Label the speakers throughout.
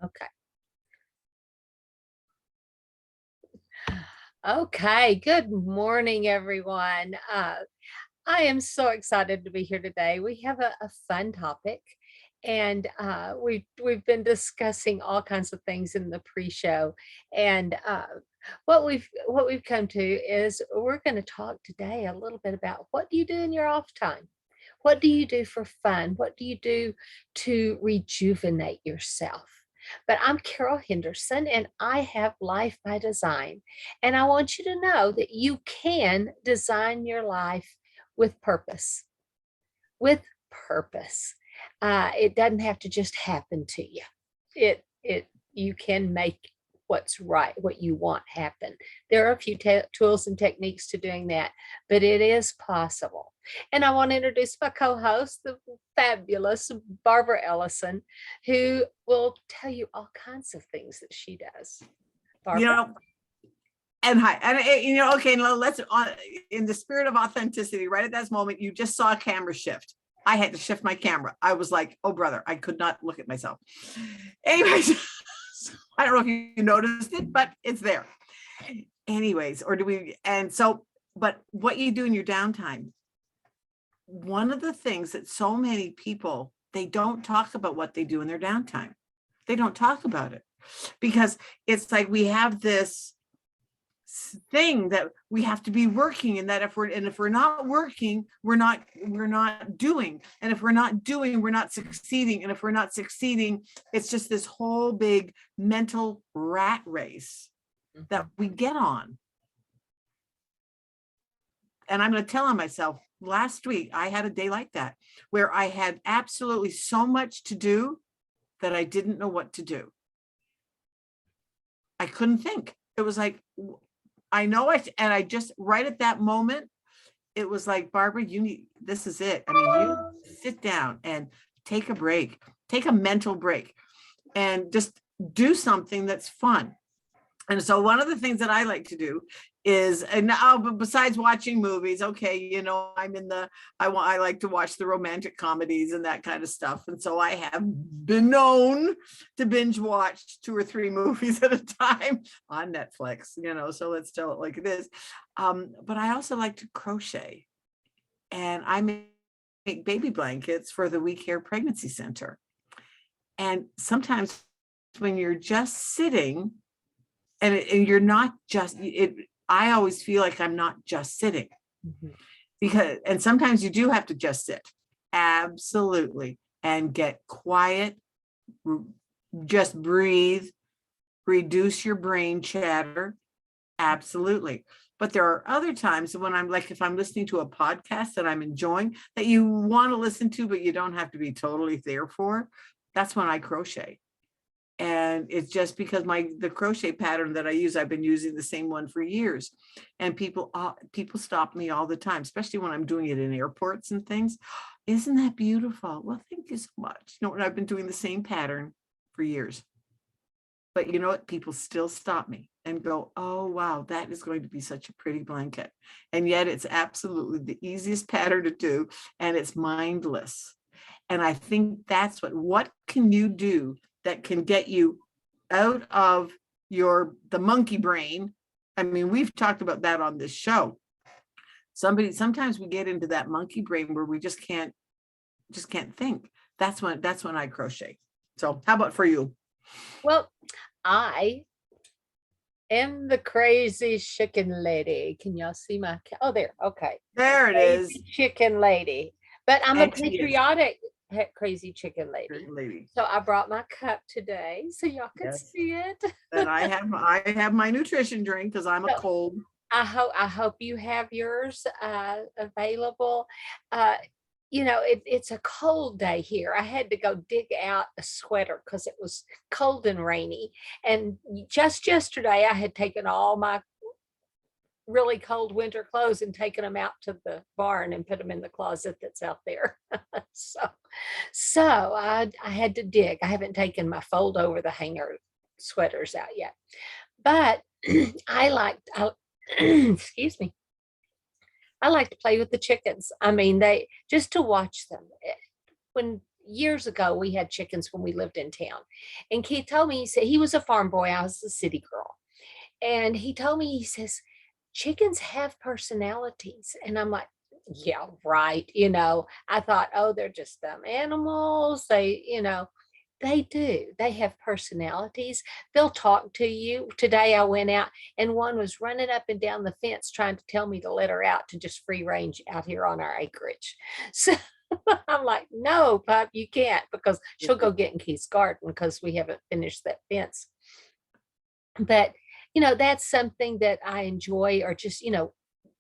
Speaker 1: Okay. Okay. Good morning, everyone. I am so excited to be here today. We have a fun topic, and we've been discussing all kinds of things in the pre-show, and what we've come to is we're going to talk today a little bit about what do you do in your off time. What do you do for fun? What do you do to rejuvenate yourself? But I'm Carol Henderson, and I have Life by Design. And I want you to know that you can design your life with purpose. With purpose. It doesn't have to just happen to you. You can make what's right, what you want happen. There are a few tools and techniques to doing that, but it is possible. And I want to introduce my co-host, the fabulous Barbara Ellison, who will tell you all kinds of things that she does. Barbara?
Speaker 2: And hi, and okay, now let's, in the spirit of authenticity, right at that moment, you just saw a camera shift. I had to shift my camera. I was like, oh brother, I could not look at myself. Anyways, I don't know if you noticed it, but it's there. Anyways, but what you do in your downtime, one of the things that so many people, they don't talk about what they do in their downtime. They don't talk about it because it's like we have this thing that we have to be working, and that if we're not working, we're not doing, and if we're not doing, we're not succeeding, and if we're not succeeding, it's just this whole big mental rat race that we get on. And I'm going to tell on myself, last week I had a day like that where I had absolutely so much to do that I didn't know what to do. I couldn't think. It was like, I know it, and I just right at that moment, it was like, Barbara, this is it. I mean, you sit down and take a break, take a mental break, and just do something that's fun. And so one of the things that I like to do is, but besides watching movies, okay, I like to watch the romantic comedies and that kind of stuff. And so I have been known to binge watch 2 or 3 movies at a time on Netflix, so let's tell it like it is. But I also like to crochet, and I make baby blankets for the We Care Pregnancy Center. And sometimes when you're just sitting and you're not just, I always feel like I'm not just sitting, and sometimes you do have to just sit, absolutely, and get quiet, just breathe, reduce your brain chatter, absolutely. But there are other times when if I'm listening to a podcast that I'm enjoying, that you want to listen to, but you don't have to be totally there for, that's when I crochet. And it's just because the crochet pattern that I use, I've been using the same one for years. And people stop me all the time, especially when I'm doing it in airports and things. Isn't that beautiful? Well, thank you so much. I've been doing the same pattern for years. But you know what? People still stop me and go, oh, wow, that is going to be such a pretty blanket. And yet it's absolutely the easiest pattern to do. And it's mindless. And I think that's what can you do that can get you out of the monkey brain? I mean, we've talked about that on this show. Sometimes we get into that monkey brain where we just can't think. That's when I crochet. So how about for you?
Speaker 1: Well, I am the crazy chicken lady. Can y'all see my oh, there. Okay.
Speaker 2: There it is.
Speaker 1: Chicken lady. But I'm a patriotic crazy chicken lady. So I brought my cup today so y'all can see it.
Speaker 2: And I have my nutrition drink because I'm a cold.
Speaker 1: I hope you have yours available. It's a cold day here. I had to go dig out a sweater because it was cold and rainy. And just yesterday I had taken all my really cold winter clothes and taken them out to the barn and put them in the closet that's out there. So I had to dig. I haven't taken my fold over the hanger sweaters out yet, but excuse me. I like to play with the chickens. I mean, just to watch them. When years ago, we had chickens when we lived in town. And Keith told me, he said he was a farm boy. I was a city girl. And he told me, he says, chickens have personalities. And I'm like, yeah, right. I thought, oh, they're just dumb animals. They do. They have personalities. They'll talk to you. Today I went out and one was running up and down the fence trying to tell me to let her out to just free range out here on our acreage. So I'm like, no, pup, you can't, because she'll go get in Keith's garden because we haven't finished that fence. But, that's something that I enjoy, or just,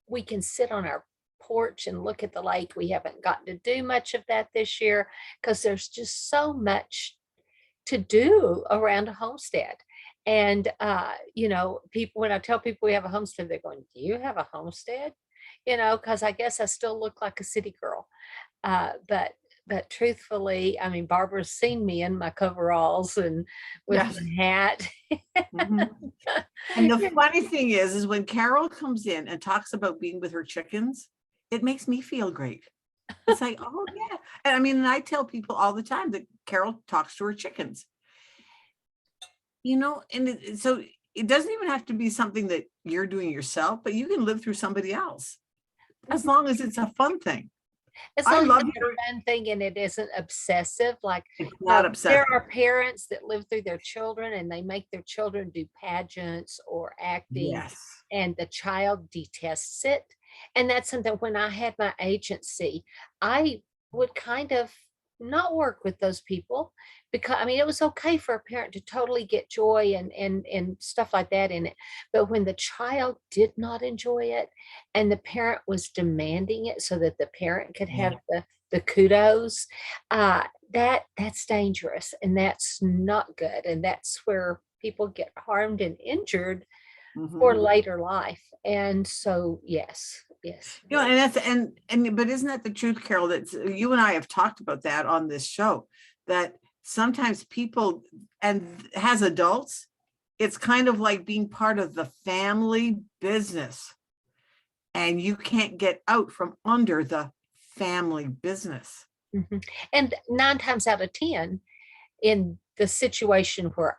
Speaker 1: we can sit on our porch and look at the lake. We haven't gotten to do much of that this year because there's just so much to do around a homestead. And, people, when I tell people we have a homestead, they're going, do you have a homestead? Because I guess I still look like a city girl. But truthfully, I mean, Barbara's seen me in my coveralls and with
Speaker 2: Yes.
Speaker 1: my hat.
Speaker 2: Mhm. And the funny thing is when Carol comes in and talks about being with her chickens, it makes me feel great. It's like, oh yeah. And I mean, and I tell people all the time that Carol talks to her chickens. And so it doesn't even have to be something that you're doing yourself, but you can live through somebody else, as long as it's a fun thing.
Speaker 1: As
Speaker 2: I
Speaker 1: long as
Speaker 2: love
Speaker 1: it's a fun thing and it isn't obsessive. Like,
Speaker 2: it's not upsetting.
Speaker 1: there are parents that live through their children and they make their children do pageants or acting,
Speaker 2: Yes.
Speaker 1: and the child detests it. And that's something, when I had my agency, I would kind of not work with those people, because I mean, it was okay for a parent to totally get joy and stuff like that in it. But when the child did not enjoy it and the parent was demanding it so that the parent could have the kudos, that's dangerous, and that's not good. And that's where people get harmed and injured for later life. And so, yes.
Speaker 2: And that's but isn't that the truth, Carol, that you and I have talked about that on this show, that sometimes people, and as adults, it's kind of like being part of the family business, and you can't get out from under the family business.
Speaker 1: And 9 times out of 10, in the situation where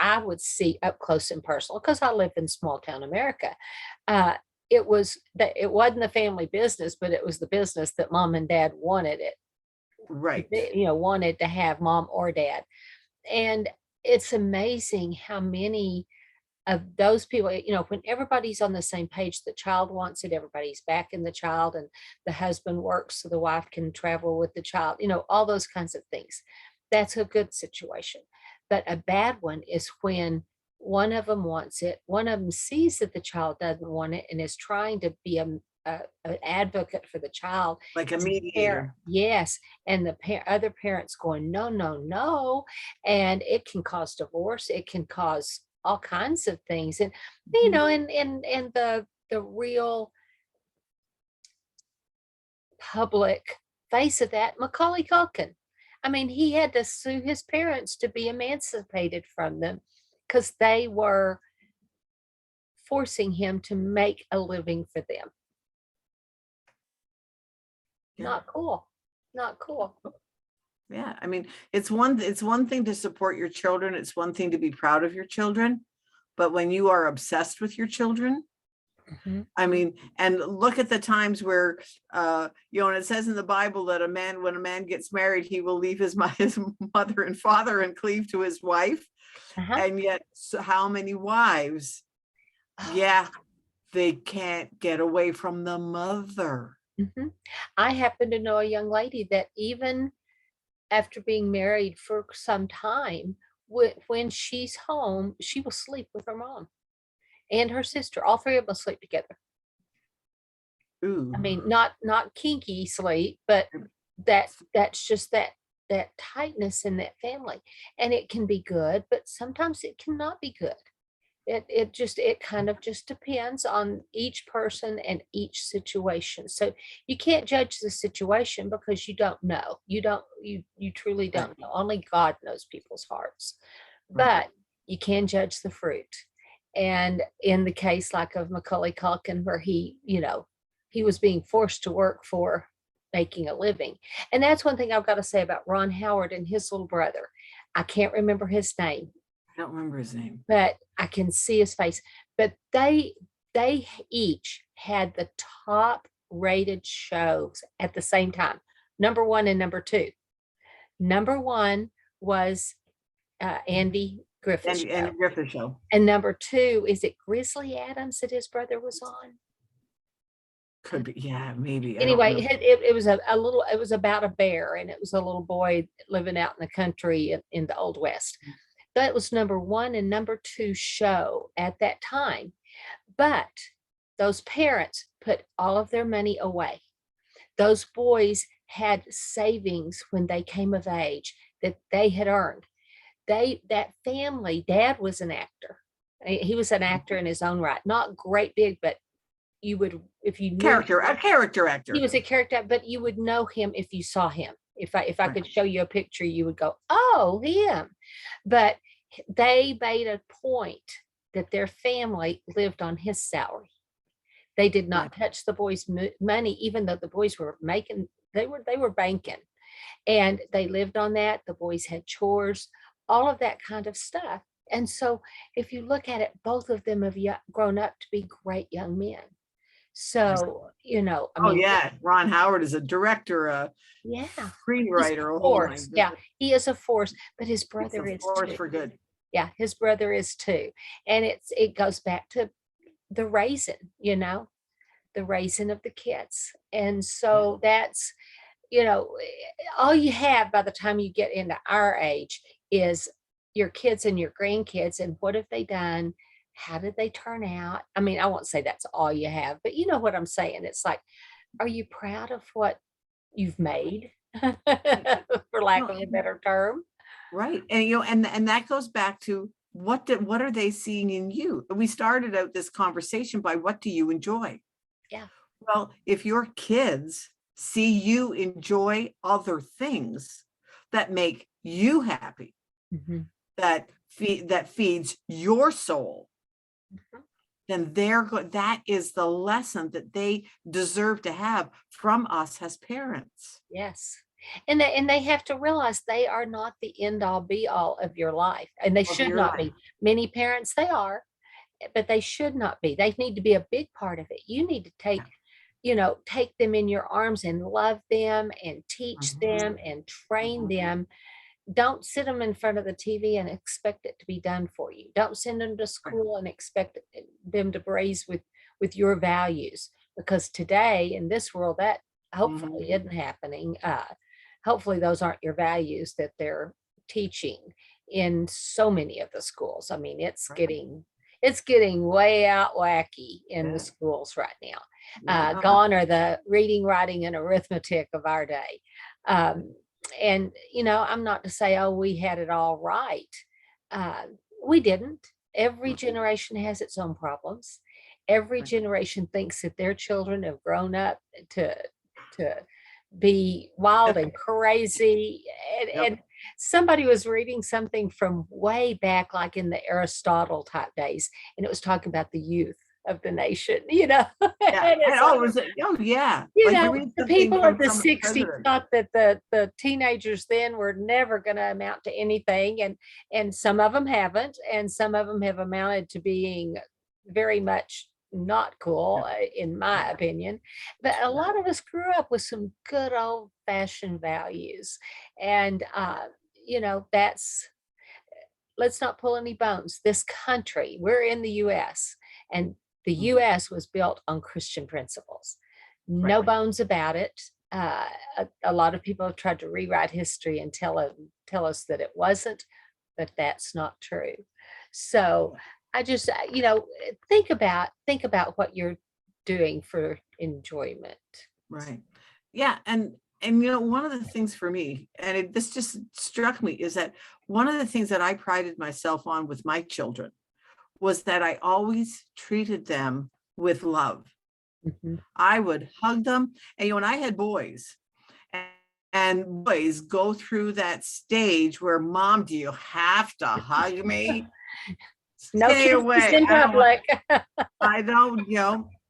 Speaker 1: I would see up close and personal, because I live in small town America, it wasn't the family business, but it was the business that mom and dad wanted it.
Speaker 2: Right.
Speaker 1: Wanted to have mom or dad. And it's amazing how many of those people, when everybody's on the same page, the child wants it, everybody's backing the child, and the husband works so the wife can travel with the child, all those kinds of things. That's a good situation. But a bad one is when one of them wants it, one of them sees that the child doesn't want it and is trying to be an advocate for the child,
Speaker 2: like a mediator.
Speaker 1: Yes, and the other parents going, no, no, no, and it can cause divorce. It can cause all kinds of things, and and the real public face of that, Macaulay Culkin. I mean, he had to sue his parents to be emancipated from them because they were forcing him to make a living for them.
Speaker 2: Yeah.
Speaker 1: Not cool. Not cool.
Speaker 2: Yeah. I mean, it's one thing to support your children. It's one thing to be proud of your children. But when you are obsessed with your children, I mean, and look at the times where, and it says in the Bible that when a man gets married, he will leave his mother and father and cleave to his wife. And yet, so how many wives? Yeah, they can't get away from the mother.
Speaker 1: I happen to know a young lady that even after being married for some time, when she's home, she will sleep with her mom and her sister. All three of them sleep together.
Speaker 2: Ooh.
Speaker 1: I mean, not kinky sleep, but that's just that tightness in that family. And it can be good, but sometimes it cannot be good. It kind of just depends on each person and each situation. So you can't judge the situation because you don't know. You truly don't know. Only God knows people's hearts. But you can judge the fruit. And in the case like of Macaulay Culkin, where he was being forced to work for making a living. And that's one thing I've got to say about Ron Howard and his little brother. I can't remember his name,
Speaker 2: I don't remember his name.
Speaker 1: but I can see his face. But they each had the top rated shows at the same time. Number one and number two. Number one was Andy Griffith's
Speaker 2: And
Speaker 1: show.
Speaker 2: Griffith show.
Speaker 1: And number two, is it Grizzly Adams that his brother was on?
Speaker 2: Could be, yeah, maybe.
Speaker 1: Anyway, it was a little, it was about a bear, and it was a little boy living out in the country in the Old West. That was number one and number two show at that time. But those parents put all of their money away. Those boys had savings when they came of age that they had earned. That family, dad was an actor. He was an actor in his own right, not great big, but you would, if you knew
Speaker 2: a character actor.
Speaker 1: he was a character, but you would know him if you saw him. If I could show you a picture, you would go, oh, him. But they made a point that their family lived on his salary. They did not touch the boys' money, even though the boys were making, they were banking, and they lived on that. The boys had chores, all of that kind of stuff. And so if you look at it, both of them have grown up to be great young men. So, I mean,
Speaker 2: Ron Howard is a director, a screenwriter,
Speaker 1: force. Yeah, he is a force, but his brother is
Speaker 2: too. For good.
Speaker 1: Yeah, his brother is too. And it goes back to the raising, the raising of the kids. And so that's, all you have by the time you get into our age is your kids and your grandkids. And what have they done? How did they turn out? I mean, I won't say that's all you have, but you know what I'm saying? It's like, are you proud of what you've made, for lack of a better term?
Speaker 2: Right. And and that goes back to what are they seeing in you? We started out this conversation by, what do you enjoy?
Speaker 1: Yeah.
Speaker 2: Well, if your kids see you enjoy other things that make you happy, that feeds your soul, then that is the lesson that they deserve to have from us as parents.
Speaker 1: Yes. And they have to realize they are not the end all be all of your life. And they should not be. Many parents, they are, but they should not be. They need to be a big part of it. You need to take them in your arms and love them and teach them and train them. Don't sit them in front of the TV and expect it to be done for you. Don't send them to school and expect them to raise with your values, because today in this world, that hopefully isn't happening. Hopefully those aren't your values that they're teaching in so many of the schools. I mean, it's getting way out wacky in the schools right now. Gone are the reading, writing, and arithmetic of our day. And, I'm not to say, oh, we had it all right. We didn't. Every generation has its own problems. Every generation thinks that their children have grown up to be wild and crazy. And somebody was reading something from way back, like in the Aristotle type days, and it was talking about the youth of the nation,
Speaker 2: Yeah. The
Speaker 1: people of the 60s thought that the teenagers then were never going to amount to anything. And some of them haven't, and some of them have amounted to being very much not cool, in my opinion. But a lot of us grew up with some good old fashioned values. And, let's not pull any bones. This country, we're in the US, and the US was built on Christian principles. No bones about it. A lot of people have tried to rewrite history and tell us that it wasn't, but that's not true. So I just, think about what you're doing for enjoyment.
Speaker 2: Right. Yeah. And one of the things for me, and this just struck me, is that one of the things that I prided myself on with my children was that I always treated them with love. I would hug them. And when I had boys, and boys go through that stage where, Mom, do you have to hug me? Stay away.
Speaker 1: In public.
Speaker 2: I don't,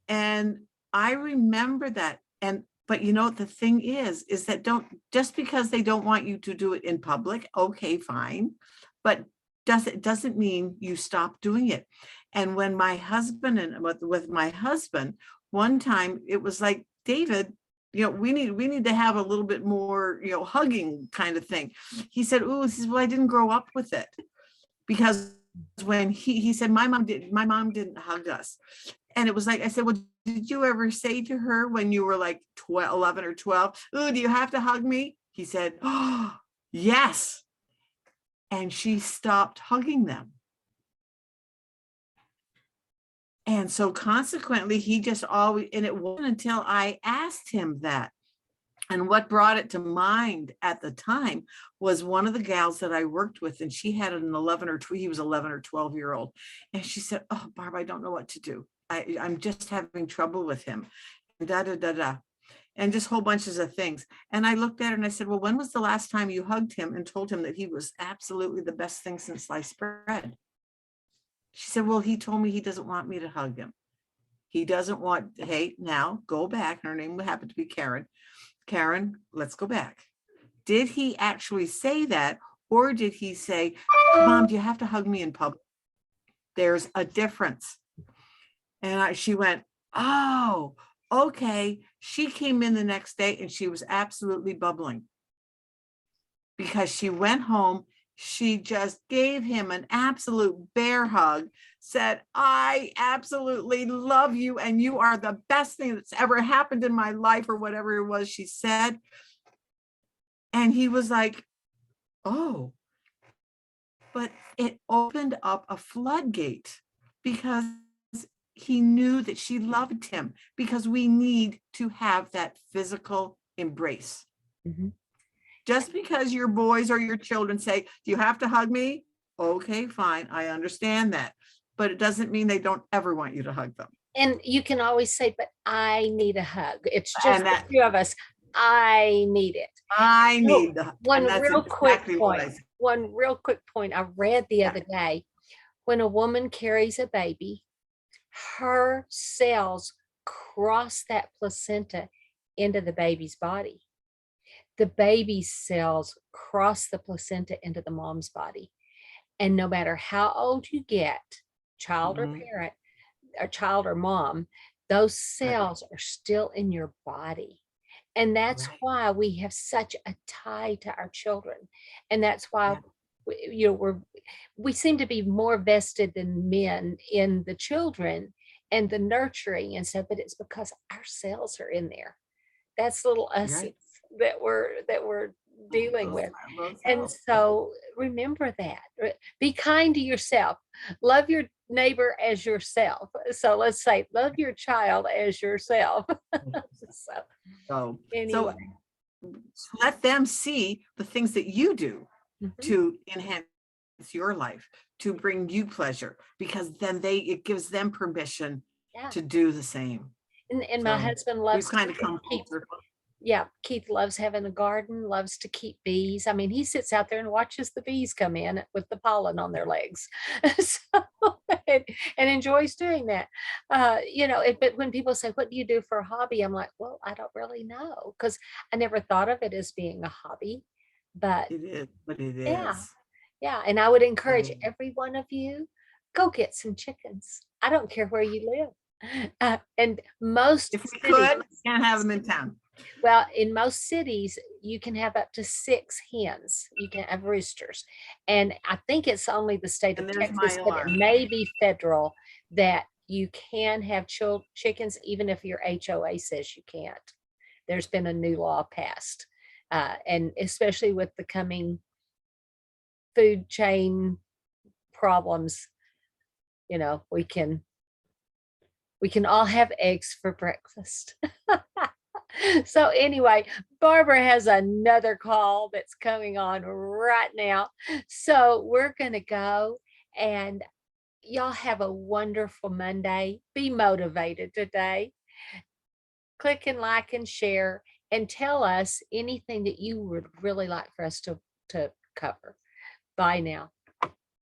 Speaker 2: and I remember that. And But the thing is that just because they don't want you to do it in public, okay, fine. But doesn't mean you stop doing it. And when my husband with my husband, one time it was like, David, we need to have a little bit more, hugging kind of thing. He said, "Ooh," he says, "well, I didn't grow up with it." Because when he said, my mom didn't hug us. And it was like, I said, "Well, did you ever say to her when you were like 12, 11 or 12, ooh, do you have to hug me?" He said, "Oh, yes." And she stopped hugging them. And so consequently, he just always, and it wasn't until I asked him that. And what brought it to mind at the time was one of the gals that I worked with, and she had an 11 or 12, he was 11 or 12-year-old. And she said, "Oh, Barb, I don't know what to do. I'm just having trouble with him." Da, da, da, da. And just whole bunches of things. And I looked at her and I said, "Well, when was the last time you hugged him and told him that he was absolutely the best thing since sliced bread?" She said, "Well, he told me he doesn't want me to hug him. He doesn't want," hey, now go back. Her name happened to be Karen. "Karen, let's go back. Did he actually say that? Or did he say, 'Mom, do you have to hug me in public?' There's a difference." And she went, "Oh, okay." She came in the next day and she was absolutely bubbling because she went home. She just gave him an absolute bear hug, said, "I absolutely love you and you are the best thing that's ever happened in my life," or whatever it was she said. And he was like, "Oh," but it opened up a floodgate because he knew that she loved him, because we need to have that physical embrace.
Speaker 1: Mhm.
Speaker 2: Just because your boys or your children say, "Do you have to hug me?" Okay, fine. I understand that. But it doesn't mean they don't ever want you to hug them.
Speaker 1: And you can always say, "But I need a hug. It's just
Speaker 2: And
Speaker 1: the
Speaker 2: that
Speaker 1: 2 of us. I need it."
Speaker 2: I
Speaker 1: So,
Speaker 2: need, and that's exactly what I said.
Speaker 1: one real quick point I read the
Speaker 2: Yeah,
Speaker 1: other day, when a woman carries a baby, her cells cross that placenta into the baby's body. The baby's cells cross the placenta into the mom's body. And no matter how old you get, child or
Speaker 2: mhm,
Speaker 1: parent, or child or mom, those
Speaker 2: right,
Speaker 1: cells are still in your body. And that's
Speaker 2: right,
Speaker 1: why we have such a tie to our children. And that's why
Speaker 2: yeah,
Speaker 1: we seem to be more vested than men in the children and the nurturing and stuff, but it's because our cells are in there. That's little
Speaker 2: you're
Speaker 1: us
Speaker 2: right.
Speaker 1: that we're dealing
Speaker 2: Those
Speaker 1: with.
Speaker 2: those
Speaker 1: And
Speaker 2: cells.
Speaker 1: so remember that. Be kind to yourself. Love your neighbor as yourself. So let's say love your child as yourself. So
Speaker 2: So,
Speaker 1: anyway.
Speaker 2: so let them see the things that you do
Speaker 1: Mhm.
Speaker 2: to enhance your life, to bring you pleasure, because then it gives them permission
Speaker 1: Yeah.
Speaker 2: to do the same.
Speaker 1: And my
Speaker 2: So
Speaker 1: husband
Speaker 2: we've
Speaker 1: loves to
Speaker 2: kind of come full
Speaker 1: keep
Speaker 2: circle.
Speaker 1: yeah, Keith loves having a garden, loves to keep bees. I mean, he sits out there and watches the bees come in with the pollen on their legs. So, and, and enjoys doing that. But when people say, "What do you do for a hobby?" I'm like, "Well, I don't really know," because I never thought of it as being a hobby. But
Speaker 2: It is, but it
Speaker 1: yeah,
Speaker 2: is.
Speaker 1: yeah. And I would
Speaker 2: It
Speaker 1: encourage
Speaker 2: is.
Speaker 1: every one of you, go get some chickens. I don't care where you live. And most
Speaker 2: If we
Speaker 1: cities,
Speaker 2: could, can't have them in town.
Speaker 1: well, in most cities, you can have up to 6 hens. You can have roosters. And I think it's only the state of
Speaker 2: And there's my
Speaker 1: Texas, but it
Speaker 2: alarm.
Speaker 1: may be federal, that you can have chickens even if your HOA says you can't. There's been a new law passed. And especially with the coming food chain problems, we can all have eggs for breakfast. So anyway, Barbara has another call that's coming on right now. So we're going to go, and y'all have a wonderful Monday. Be motivated today. Click and like and share, and tell us anything that you would really like for us to cover. Bye now.